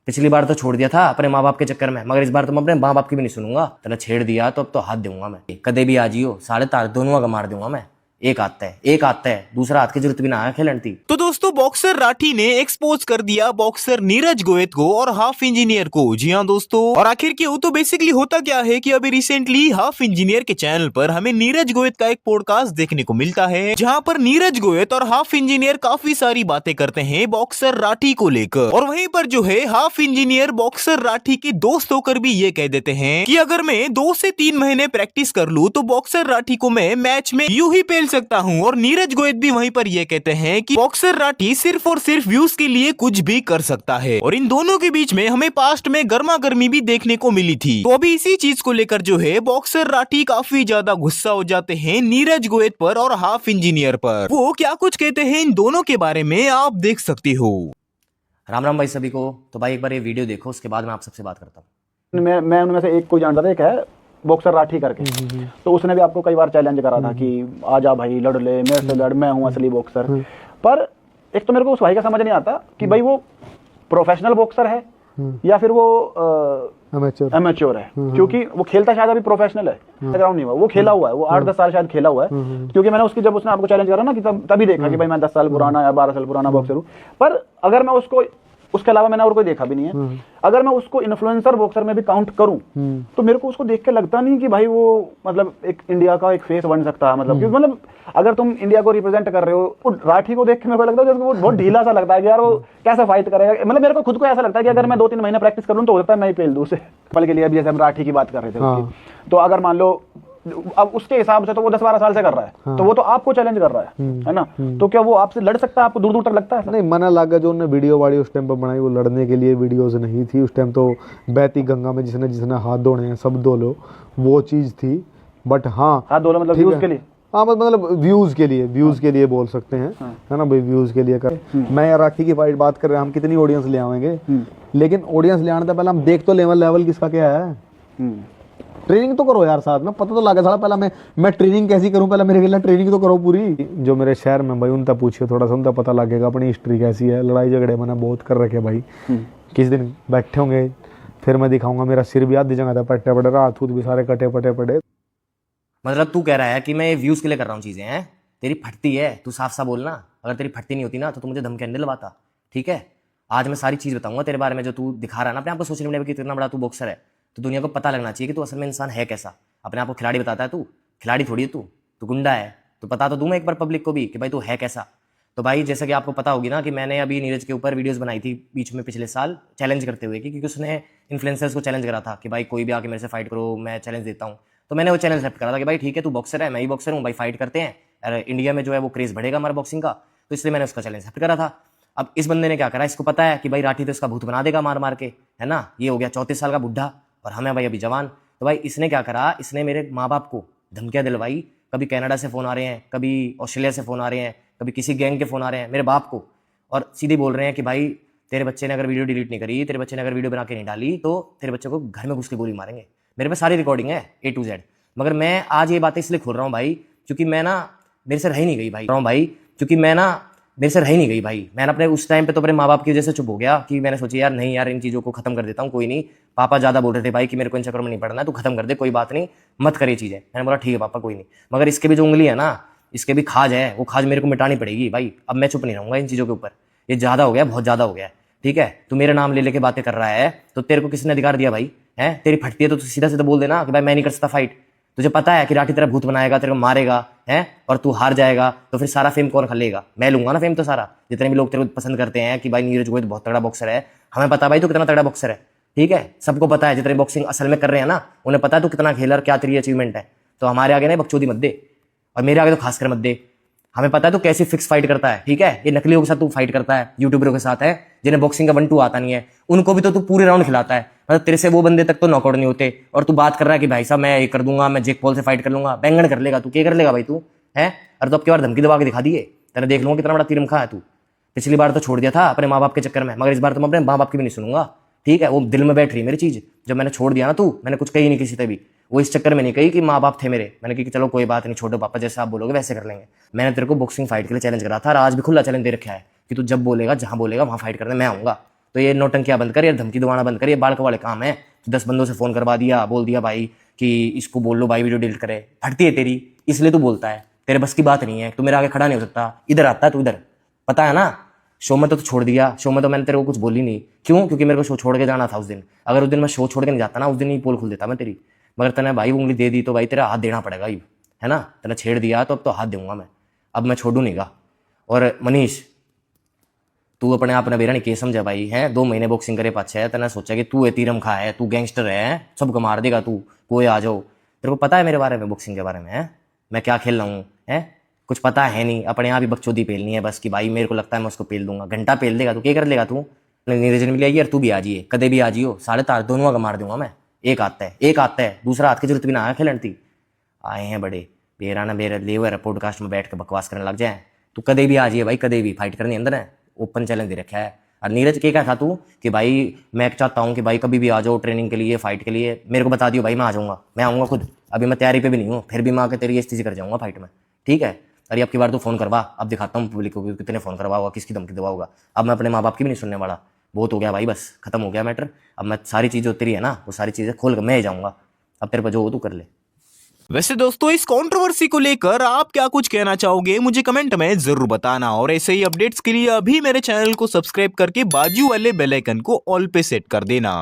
पिछली बार तो छोड़ दिया था अपने माँ बाप के चक्कर में, मगर इस बार तो मैं अपने माँ बाप की भी नहीं सुनूंगा। तेरा छेड़ दिया तो अब तो हाथ दूंगा मैं, कदे भी आ जियो साढ़े तार दोनों का मार दूंगा मैं। एक आता है दूसरा हाथ की जरूरत भी ना आया खेलन थी। तो दोस्तों बॉक्सर राठी ने एक्सपोज कर दिया बॉक्सर नीरज गोयत को और हाफ इंजीनियर को। जी हाँ दोस्तों, और आखिर क्यों, तो बेसिकली होता क्या है कि अभी रिसेंटली हाफ इंजीनियर के चैनल पर हमें नीरज गोयत का एक पॉडकास्ट देखने को मिलता है, जहां पर नीरज गोयत और हाफ इंजीनियर काफी सारी बातें करते हैं बॉक्सर राठी को लेकर। और वहीं पर जो है हाफ इंजीनियर बॉक्सर राठी के दोस्त होकर भी ये कह देते हैं कि अगर मैं 2 से 3 महीने प्रैक्टिस कर लूं तो बॉक्सर राठी को मैं मैच में यूं ही पेल सकता हूं। और नीरज गोयत भी वहीं पर ये कहते हैं कि बॉक्सर राठी सिर्फ और सिर्फ व्यूज के लिए कुछ भी कर सकता है। और इन दोनों के बीच में हमें पास्ट में गर्मा गर्मी भी देखने को मिली थी। तो अभी इसी चीज को लेकर जो है बॉक्सर राठी काफी ज्यादा गुस्सा हो जाते हैं नीरज गोयत पर और हाफ इंजीनियर पर। वो क्या कुछ कहते हैं इन दोनों के बारे में आप देख सकते हो। राम राम भाई सभी को। तो भाई एक बार ये वीडियो देखो, उसके बाद मैं आप सबसे बात करता हूँ। मैं उनमें से एक को जानता था, एक है बॉक्सर राठी करके। तो उसने भी आपको कई बार चैलेंज करा था कि आजा भाई लड़ ले, मेरे से लड़, मैं हूँ असली बॉक्सर। पर एक तो मेरे को उस भाई का समझ नहीं आता कि भाई वो प्रोफेशनल बॉक्सर है या फिर वो एमेच्योर है, क्योंकि वो खेलता शायद अभी प्रोफेशनल है, ग्राउंड नहीं हुआ, वो खेला हुआ है, वो 8-10 साल शायद खेला हुआ है। क्योंकि मैंने उसकी, जब उसने आपको चैलेंज करा ना, कि तभी देखा कि भाई मैं 10 साल पुराना या 12 साल पुराना बॉक्सर हूँ। पर अगर मैं उसको, उसके अलावा मैंने और कोई देखा भी नहीं है, अगर मैं उसको इन्फ्लुएंसर बॉक्सर में भी काउंट करूं तो मेरे को उसको देख के लगता नहीं कि भाई वो मतलब एक इंडिया का एक फेस बन सकता है। मतलब अगर तुम इंडिया को रिप्रेजेंट कर रहे हो, वो राठी को देख के मेरे को लगता है जैसे वो बहुत ढीला सा लगता है कि यार वो कैसे फाइट करेगा। मतलब मेरे को खुद को ऐसा लगता है कि अगर मैं 2-3 महीने प्रैक्टिस कर लूं तो हो सकता है मैं ही पेल दूं उसे। पल के लिए अभी जैसे हम राठी की बात कर रहे थे, तो अगर मान लो अब उसके हिसाब से तो वो 10-12 साल से कर रहा है, तो वो तो आपको चैलेंज कर रहा है ना। तो क्या वो आपसे लड़ सकता है? आपको दूर दूर तक लगता है? नहीं, मना लगा जो उन्होंने वीडियो वाड़ी उस टाइम पर बनाई, वो लड़ने के लिए वीडियोस नहीं थी। उस टाइम तो बहती गंगा में जिसने जिसने हाथ धोने हैं सब धो लो, वो चीज थी। बट हाँ, हाथ धो लो मतलब व्यूज के लिए। हाँ मतलब व्यूज के लिए बोल सकते हैं, है ना भाई, व्यूज के लिए कर। मैं या राठी की फाइट बात कर रहे हैं, हम कितनी ऑडियंस ले आएंगे, लेकिन ऑडियंस ले आने से पहले हम देख तो लेवल किसका क्या है। ट्रेनिंग तो करो यार साथ में, पता तो लगे साला। पहला मैं ट्रेनिंग कैसी करूं, पहले मेरे लिए ट्रेनिंग तो करो पूरी। जो मेरे शहर में भाई उनका पूछिए, थोड़ा सा उनका पता लगेगा अपनी हिस्ट्री कैसी है। लड़ाई झगड़े मैंने बहुत कर रखे भाई। किस दिन बैठे होंगे फिर मैं दिखाऊंगा, मेरा सिर भी आधी जगह था पट्टे पड़े, हाथ भी सारे कटे पटे पड़े। मतलब तू कह रहा है कि मैं ये व्यूज के लिए कर रहा हूँ चीजें हैं? तेरी फटती है, तू साफ साफ बोलना। अगर तेरी फटती नहीं होती ना तो तू मुझे धमकी नहीं दिलवाता, ठीक है? आज मैं सारी चीज बताऊंगा तेरे बारे में, जो तू दिखा रहा है ना अपने आप को सोशल मीडिया पर, कितना बड़ा तू बॉक्सर है। तो दुनिया को पता लगना चाहिए कि तू असल में इंसान है कैसा। अपने आप को खिलाड़ी बताता है, तू खिलाड़ी थोड़ी है, तू गुंडा है। तो पता तो दूं मैं एक बार पब्लिक को भी कि भाई तू है कैसा। तो भाई जैसा कि आपको पता होगी ना कि मैंने अभी नीरज के ऊपर वीडियोस बनाई थी बीच में पिछले साल चैलेंज करते हुए, क्योंकि उसने इन्फ्लुएंसर्स को चैलेंज करा था कि भाई कोई भी आके मेरे से फाइट करो, मैं चैलेंज देता हूँ। तो मैंने वो चैलेंज एक्सेप्ट करा था कि भाई ठीक है, तू बॉक्सर है, मैं ही बॉक्सर हूँ भाई, फाइट करते हैं। अरे इंडिया में जो है वो क्रेज बढ़ेगा हमारा बॉक्सिंग का, तो इसलिए मैंने उसका चैलेंज एक्सेप्ट करा था। अब इस बंदे ने क्या करा, इसको पता है कि भाई राठी तो इसका भूत बना देगा मार मार के, है ना। ये हो गया 34 साल का बुढ़ा और हम है भाई अभी जवान। तो भाई इसने क्या करा, इसने मेरे माँ बाप को धमकियां दिलवाई। कभी कनाडा से फोन आ रहे हैं, कभी ऑस्ट्रेलिया से फोन आ रहे हैं, कभी किसी गैंग के फोन आ रहे हैं मेरे बाप को, और सीधे बोल रहे हैं कि भाई तेरे बच्चे ने अगर वीडियो डिलीट नहीं करी, तेरे बच्चे ने अगर वीडियो बना के नहीं डाली तो तेरे बच्चे को घर में घुस के गोली मारेंगे। मेरे पे सारी रिकॉर्डिंग है A to Z। मगर मैं आज ये बातें इसलिए खोल रहा हूँ भाई क्योंकि मैं ना, मेरे से रह ही नहीं गई भाई। मैंने अपने उस टाइम पे तो अपने माँ बाप की वजह से चुप हो गया कि मैंने सोचा यार नहीं यार, इन चीज़ों को खत्म कर देता हूँ, कोई नहीं। पापा ज़्यादा बोल रहे थे भाई कि मेरे को इन चक्करों में नहीं पड़ना है, तू खत्म कर दे, कोई बात नहीं, मत कर ये चीज़ें। मैंने बोला ठीक है पापा कोई नहीं। मगर इसके भी जो उंगली है ना, इसके भी खाज है, वो खाज मेरे को मिटानी पड़ेगी भाई। अब मैं चुप नहीं रहूँगा इन चीज़ों के ऊपर। ये ज़्यादा हो गया, बहुत ज़्यादा हो गया, ठीक है। तू मेरे नाम ले लेके बातें कर रहा है तो तेरे को किसने अधिकार दिया भाई? है तेरी फटती है तो सीधा सीधा बोल देना कि भाई मैं नहीं कर सकता फाइट। तुझे पता है कि राठी तेरा भूत बनाएगा, तेरे को मारेगा, है, और तू हार जाएगा तो फिर सारा फेम कौन खा लेगा? मैं लूंगा ना फेम तो सारा। जितने भी लोग तेरे को पसंद करते हैं कि भाई नीरज गोयत बहुत तगड़ा बॉक्सर है, हमें पता है भाई तू कितना तगड़ा बॉक्सर है, ठीक है। सबको पता है, जितने बॉक्सिंग असल में कर रहे हैं ना उन्हें पता है तू कितना खेलर, क्या तेरी अचीवमेंट है। तो हमारे आगे ना बकचोदी मत दे, और मेरे आगे तो खासकर मत दे। हमें पता है तू कैसी फिक्स फाइट करता है, ठीक है। ये नकलियों के साथ तू फाइट करता है, यूट्यूबरों के साथ है जिन्हें बॉक्सिंग का 1-2 आता नहीं है, उनको भी तो तू पूरे राउंड खिलाता है। मतलब तेरे से वो बंदे तक तो नॉकआउट नहीं होते, और तू बात कर रहा है कि भाई साहब मैं ये कर दूंगा, मैं जेक पॉल से फाइट कर लूंगा। बैंगन कर लेगा तू, क्या कर लेगा भाई तू, है? अरे तो अब की बार धमकी दबा के दिखा दिए, तेरे देख लूंगा कितना बड़ा तिरमखा है तू। पिछली बार तो छोड़ दिया था अपने माँ बाप के चक्कर में, मगर इस बार तो मैं अपने माँ बाप की भी नहीं सुनूंगा, ठीक है। वो दिल में बैठ रही मेरी चीज। जब मैंने छोड़ दिया ना, तू मैंने कुछ कही नहीं किसी से भी, वो इस चक्कर में नहीं कही कि माँ बाप थे मेरे। मैंने कही कि चलो कोई बात नहीं, छोड़ो पापा, जैसे आप बोलोगे वैसे कर लेंगे। मैंने तेरे को बॉक्सिंग फाइट के लिए चैलेंज करा था, और आज भी खुला चैलेंज दे रखा है कि तू जब बोलेगा, जहां बोलेगा वहां फाइट करने मैं आऊंगा। तो ये नौटंकियां बंद कर, ये धमकी दबाना बंद कर, ये बालक वाले काम है। 10 बंदों से फोन करवा दिया, बोल दिया भाई कि इसको बोल लो भाई वीडियो डिलीट करे, फटती है तेरी, इसलिए तू बोलता है, तेरे बस की बात नहीं है, तू मेरे आगे खड़ा नहीं हो सकता, इधर आता है तू, इधर पता है ना। शो में तो छोड़ दिया, शो में तो मैंने तेरे को कुछ बोली नहीं, क्यों? क्योंकि मेरे को शो छोड़ के जाना था उस दिन। अगर उस दिन मैं शो छोड़ के नहीं जाता ना, उस दिन ही पोल खोल देता मैं तेरी। मगर तने भाई उंगली दे दी तो भाई तेरा हाथ देना पड़ेगा, ये है ना। तने छेड़ दिया तो अब तो हाथ दूंगा मैं, अब मैं छोड़ू नहीं गा। और मनीष, तू अपने आप ने बेरा नहीं के समझा भाई है, 2 महीने बॉक्सिंग करे पाछे है, तने सोचा कि तू है तीरम खा है, तू गैंगस्टर है, सबको मार देगा तू, कोई आ जाओ। तेरे को पता है मेरे बारे में, बॉक्सिंग के बारे में है, मैं क्या खेल रहा हूँ है, कुछ पता है नहीं। अपने आप ही बकचोदी पेलनी है बस कि भाई मेरे को लगता है मैं उसको पेल दूंगा, घंटा पेल देगा तू, क्या कर लेगा तू? नीरज ने भी आई यार, तू भी आ जाइए, कदे भी आ जियो, साढ़े तार दोनों का मार दूंगा मैं। एक आता है, दूसरा हाथ की जरूरत भी ना है खेलन थी। आए हैं बड़े बेरा ना बेरा ले हुए पॉडकास्ट में बैठ के बकवास करने लग जाए। तू कदे भी आ जाइए भाई, कदे भी फाइट करनी अंदर है, ओपन चैलेंज दे रखा है। और नीरज क्या था तू कि भाई मैं चाहता हूँ कि भाई कभी भी आ जाओ ट्रेनिंग के लिए, फाइट के लिए, मेरे को बता दियो भाई, मैं आ जाऊँगा, मैं आऊँगा खुद। अभी मैं तैयारी पे भी नहीं हूँ, फिर भी मैं आके तेरी स्थिति कर जाऊँगा फाइट में, ठीक है। अरे अब की बार तू फोन करवा, अब दिखाता हूँ पब्लिक को कितने फोन करवा होगा, किसकी धमकी दबा होगा। अब मैं अपने माँ बाप की भी नहीं सुनने वाला, बहुत हो गया भाई, बस खत्म हो गया मैटर। अब मैं सारी चीज़ें तेरी है ना, वो सारी चीज़ें खोल कर मैं ही जाऊँगा, अब तेरे पर जो हो तू कर ले। वैसे दोस्तों इस कंट्रोवर्सी को लेकर आप क्या कुछ कहना चाहोगे मुझे कमेंट में जरूर बताना, और ऐसे ही अपडेट्स के लिए अभी मेरे चैनल को सब्सक्राइब करके बाजू वाले बेल आइकन को ऑल पे सेट कर देना।